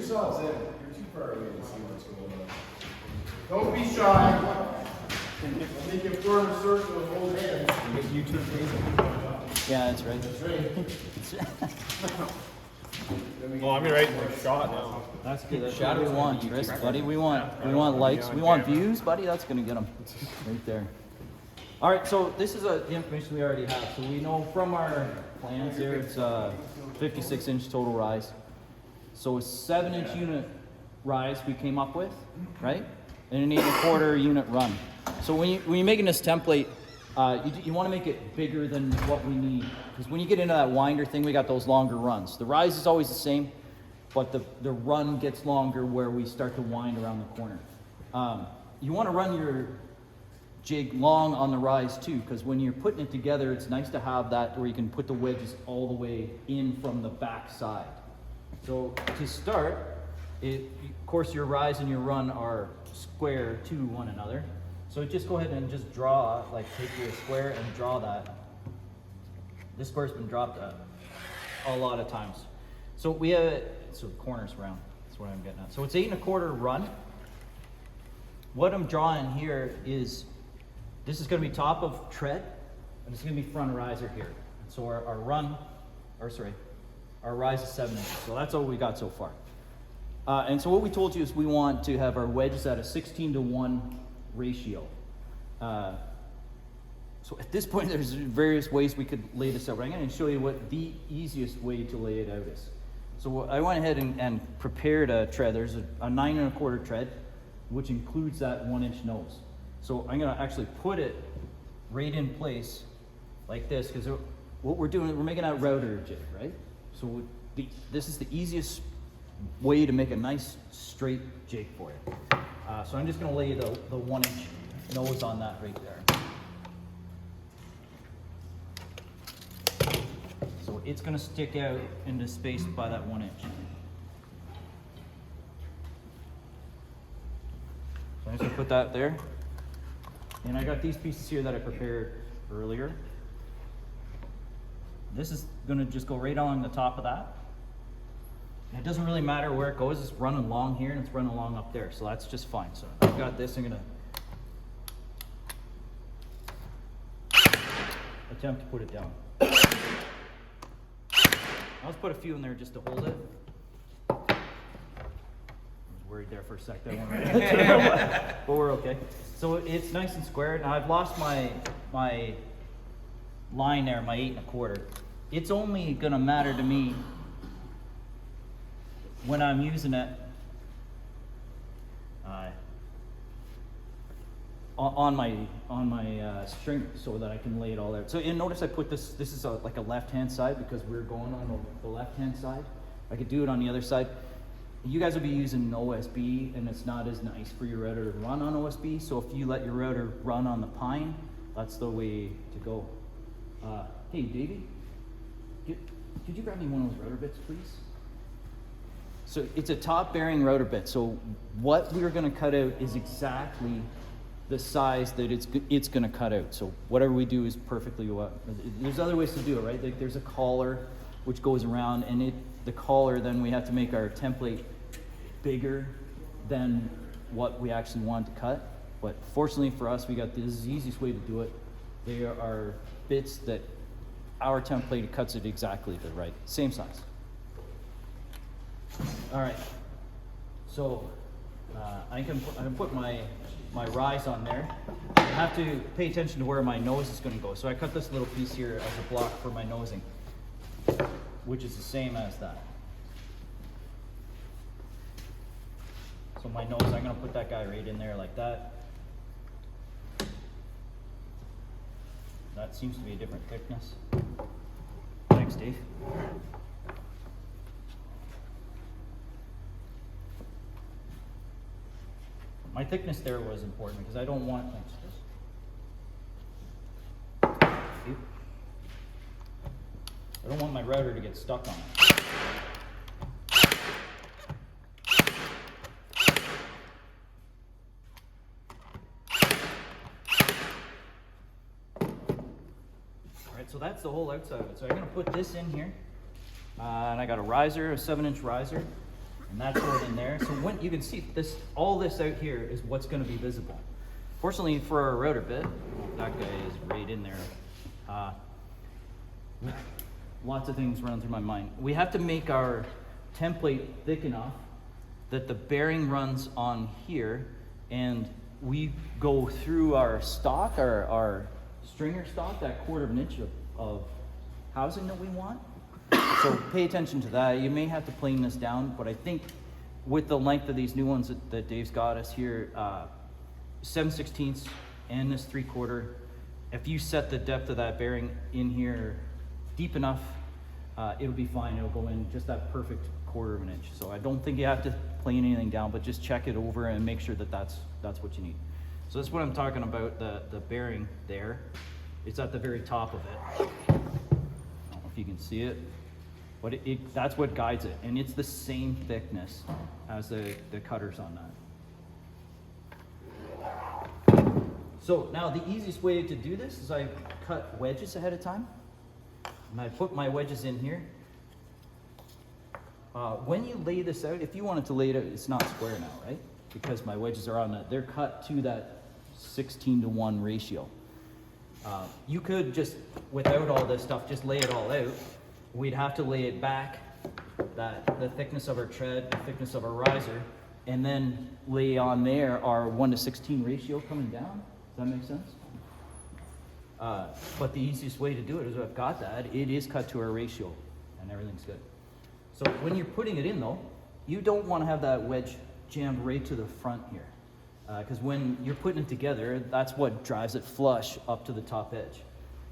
yourselves in. You're too far away to see what's going on. Don't be shy. Make it form a circle and hold hands. You two Yeah, that's right. That's right. Oh, I'm right in the shot now. That's good. That's what we want, Chris, buddy. We want likes. We want views, buddy. That's gonna get them right there. All right. So this is the information we already have. So we know from our plans there, it's 56-inch total rise. So a 7-inch unit rise we came up with, right? And an 8 1/4 unit run. So when you're making this template, you want to make it bigger than what we need, because when you get into that winder thing, we got those longer runs. The rise is always the same, but the run gets longer where we start to wind around the corner. You want to run your jig long on the rise too, because when you're putting it together, it's nice to have that where you can put the wedges all the way in from the back side. So to start, of course your rise and your run are square to one another. So just go ahead and just draw, like take your square and draw that. This square's been dropped a lot of times. So we have, so the corner's round, that's what I'm getting at. So it's 8 1/4 run. What I'm drawing here is, this is gonna be top of tread, and this is gonna be front riser here. So our rise is 7 inches. So that's all we got so far. And so what we told you is we want to have our wedges at a 16:1 ratio. So at this point, there's various ways we could lay this out. But I'm going to show you what the easiest way to lay it out is. So I went ahead and prepared a tread. There's a 9 1/4 tread, which includes that 1-inch nose. So I'm going to actually put it right in place like this, because what we're doing, we're making a router jig, right? So this is the easiest way to make a nice straight jig for you. So I'm just going to lay the 1-inch nose on that right there. So it's going to stick out into space by that 1 inch. So I'm just going to put that there. And I got these pieces here that I prepared earlier. This is going to just go right along the top of that. And it doesn't really matter where it goes. It's running along here and it's running along up there. So that's just fine. So I've got this. I'm going to attempt to put it down. I'll just put a few in there just to hold it. I was worried there for a sec. But we're okay. So it's nice and square. Now I've lost my line there, my 8 1/4. It's only going to matter to me when I'm using it on my string, so that I can lay it all out. So you notice I put this is like a left-hand side, because we're going on the left-hand side. I could do it on the other side. You guys will be using OSB, and it's not as nice for your router to run on OSB. So if you let your router run on the pine, that's the way to go. Hey, Davey, could you grab me one of those router bits, please? So it's a top bearing router bit. So what we're going to cut out is exactly the size that it's going to cut out. So whatever we do is perfectly what. There's other ways to do it, right? Like there's a collar which goes around, and the collar, then we have to make our template bigger than what we actually want to cut. But fortunately for us, this is the easiest way to do it. They are bits that our template cuts it exactly the right, same size. All right, so I can put my rise on there. I have to pay attention to where my nose is going to go. So I cut this little piece here as a block for my nosing, which is the same as that. So my nose, I'm going to put that guy right in there like that. That seems to be a different thickness. Thanks, Dave. My thickness there was important because I don't want things. I don't want my router to get stuck on it. Alright, so that's the whole outside of it. So I'm going to put this in here. And I got a riser, a 7-inch riser. and that's going in there. So when you can see this, all this out here is what's going to be visible. Fortunately for our router bit, that guy is right in there. Lots of things running through my mind. We have to make our template thick enough that the bearing runs on here, and we go through our stock, our stringer stock, that 1/4 inch of housing that we want. So pay attention to that. You may have to plane this down, but I think with the length of these new ones that Dave's got us here, 7/16 and this 3/4, if you set the depth of that bearing in here deep enough, it'll be fine. It'll go in just that perfect 1/4 inch. So I don't think you have to plane anything down, but just check it over and make sure that that's what you need. So that's what I'm talking about, the bearing there. It's at the very top of it. I don't know if you can see it, but that's what guides it. And it's the same thickness as the cutters on that. So now the easiest way to do this is I cut wedges ahead of time. And I put my wedges in here. When you lay this out, if you wanted to lay it out, it's not square now, right? Because my wedges are on that. They're cut to that 16:1 ratio. You could just, without all this stuff, just lay it all out. We'd have to lay it back, the thickness of our tread, the thickness of our riser, and then lay on there our 1:16 ratio coming down. Does that make sense? But the easiest way to do it is I've got that. It is cut to our ratio, and everything's good. So when you're putting it in, though, you don't want to have that wedge jammed right to the front here, because when you're putting it together, that's what drives it flush up to the top edge.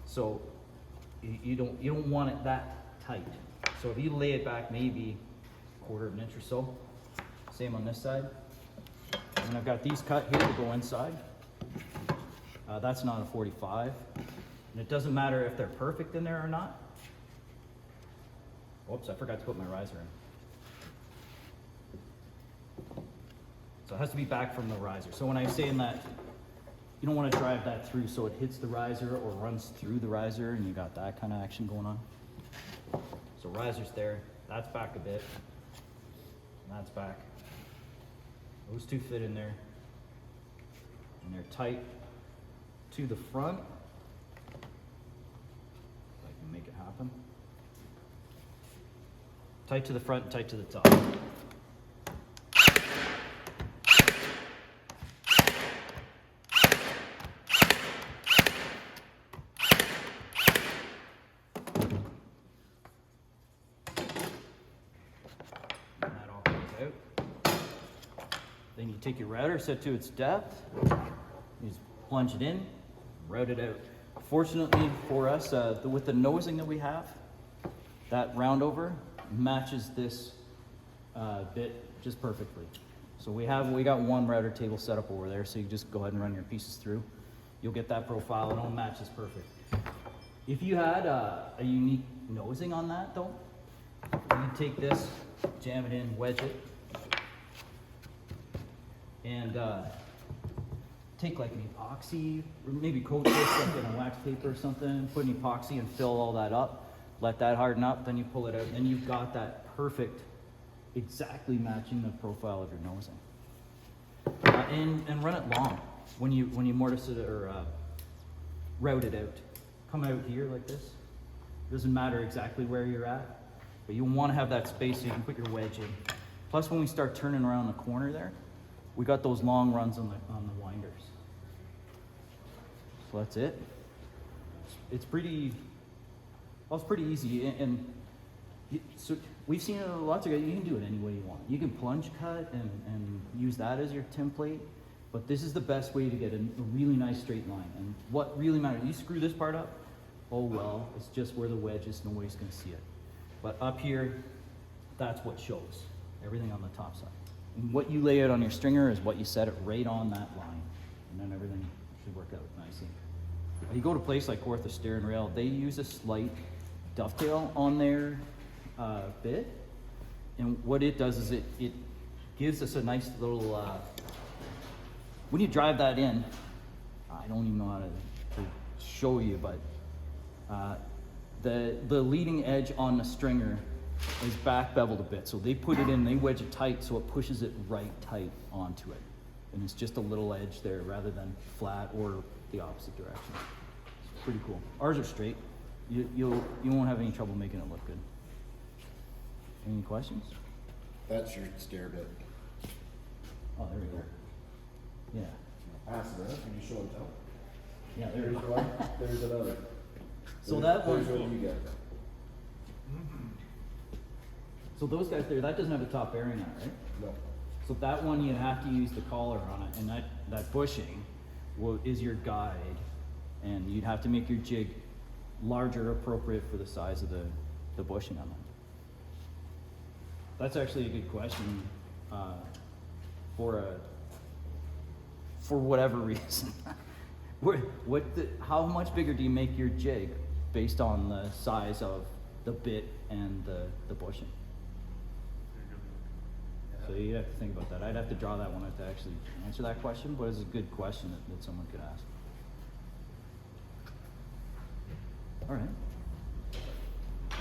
So you don't want it that tight. So if you lay it back maybe 1/4 inch or so, same on this side. And I've got these cut here to go inside. That's not a 45, and it doesn't matter if they're perfect in there or not. Whoops, I forgot to put my riser in. So it has to be back from the riser. So when I'm saying that, you don't want to drive that through so it hits the riser or runs through the riser and you got that kind of action going on. So riser's there, that's back a bit, and that's back. Those two fit in there, and they're tight to the front. If I can make it happen. Tight to the front, tight to the top. And that all comes out. Then you take your router, set to its depth. You just plunge it in, route it out. Fortunately for us, with the nosing that we have, that roundover matches this bit just perfectly. So we got one router table set up over there, so you just go ahead and run your pieces through. You'll get that profile, and it'll match this perfect. If you had a unique nosing on that though, you take this, jam it in, wedge it, and take like an epoxy, or maybe coat this like in a wax paper or something, put an epoxy and fill all that up, let that harden up, then you pull it out, and then you've got that perfect, exactly matching the profile of your nosing. And run it long when you mortise it or route it out. Come out here like this. Doesn't matter exactly where you're at, but you want to have that space so you can put your wedge in. Plus, when we start turning around the corner there, we got those long runs on the winders. So that's it. It's pretty easy, and so we've seen it lots of guys. You can do it any way you want. You can plunge cut and use that as your template, but this is the best way to get a really nice straight line. And what really matters, you screw this part up, oh well, it's just where the wedge is, nobody's gonna see it. But up here, that's what shows, everything on the top side. And what you lay out on your stringer is what you set it right on that line, and then everything should work out nicely. You go to a place like Ortho Stair and Rail, they use a slight dovetail on their bit, and what it does is it gives us a nice little, when you drive that in, I don't even know how to show you, but the leading edge on the stringer is back beveled a bit. So they put it in, they wedge it tight so it pushes it right tight onto it. And it's just a little edge there rather than flat or the opposite direction. It's pretty cool. Ours are straight. You won't have any trouble making it look good. Any questions? That's your stair bit. Oh, there we go. Yeah. Pass it around. Can you show and tell? Yeah, there we There's go. one. There's another. So that There's one, what you get. so those guys there, that doesn't have a top bearing on it, right? No. So that one you'd have to use the collar on it, and that bushing is your guide, and you'd have to make your jig larger, appropriate for the size of the bushing on it. That's actually a good question for whatever reason. How much bigger do you make your jig based on the size of the bit and the bushing? So you have to think about that. I'd have to draw that one out to actually answer that question, but it's a good question that someone could ask. All right.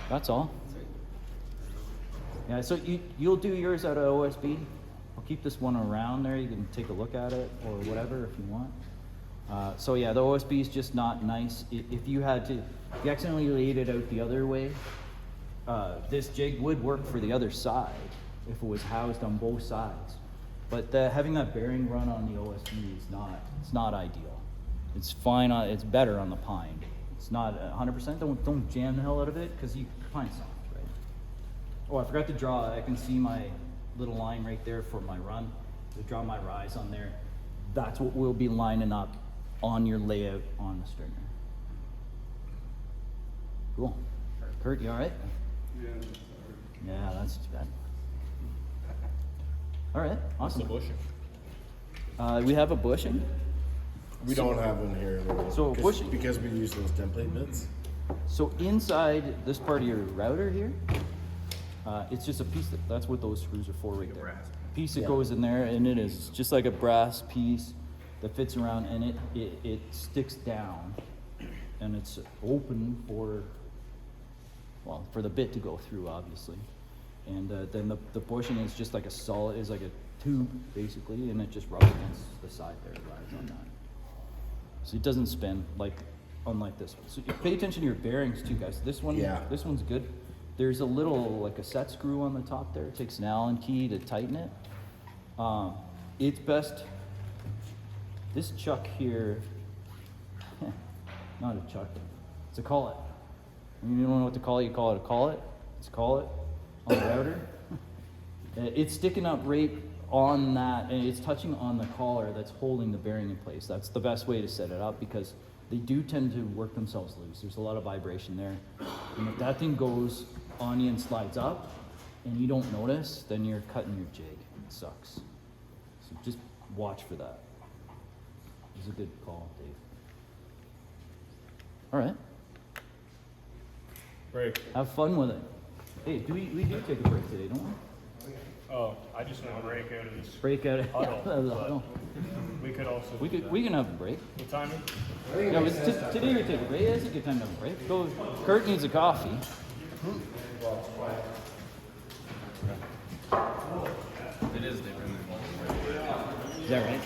That's all. Yeah, so you'll do yours out of OSB. I'll keep this one around there. You can take a look at it or whatever if you want. So yeah, the OSB is just not nice. If you accidentally laid it out the other way, this jig would work for the other side if it was housed on both sides. But having that bearing run on the OSB it's not ideal. It's fine, it's better on the pine. It's not 100%, don't jam the hell out of it, because pine's soft, right? Oh, I forgot to draw, I can see my little line right there for my run. To draw my rise on there. That's what we'll be lining up on your layout on the stringer. Cool. Kurt, you all right? Yeah, that's too bad. All right, awesome. What's the bushing? We have a bushing. We don't have one here. So bushing. Because we use those template bits. So inside this part of your router here, it's just a piece that's what those screws are for right there. Piece that goes in there, and it is just like a brass piece that fits around, and it sticks down, and it's open for the bit to go through, obviously. And then the bushing is just like is like a tube basically, and it just rubs against the side there, it rides on that. So it doesn't spin unlike this one. So pay attention to your bearings too, guys. This one's good. There's a little like a set screw on the top there. It takes an Allen key to tighten it. It's best. This chuck here, not a chuck. It's a collet. When you don't know what to call it, you call it a collet. It's a collet on the router. It's sticking up right on that, and it's touching on the collar that's holding the bearing in place. That's the best way to set it up, because they do tend to work themselves loose. There's a lot of vibration there. And if that thing goes on you and slides up, and you don't notice, then you're cutting your jig. It sucks. So just watch for that. It's a good call, Dave. All right. Break. Have fun with it. Hey, we do take a break today, don't we? Oh, I just want to break out of this. Break out of Huddle, the huddle. We could also. We can have a break. What time? Yeah, today we take a break. Yeah, it's a good time to have a break. Go. Kurt needs a coffee. It is different. Is that right?